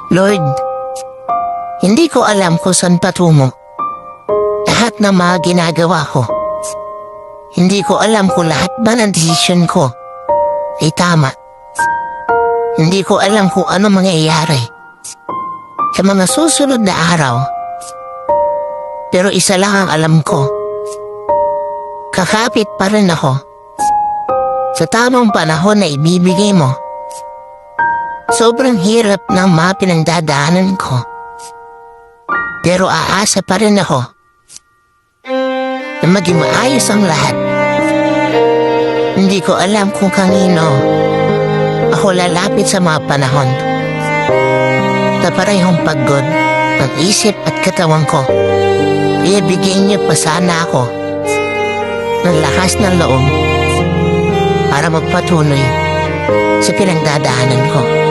Lord, hindi ko alam kung saan patungo. Lahat ng mga ginagawa ko. Hindi ko alam kung lahat ba ng desisyon ko ay tama. Hindi ko alam kung ano mangyayari sa mga susunod na araw. Pero isa lang ang alam ko. Kakapit pa rin ako sa tamang panahon na ibibigay mo. Sobrang hirap ng mga pinagdadaanan ko. Pero aasa pa rin ako na maging maayos ang lahat. Hindi ko alam kung kanino ako lalapit sa mga panahon na parehong pagod ng isip at katawan ko. Kaya bigyan niyo pa sana ako ng lakas ng loob para magpatuloy sa pinagdadaanan ko.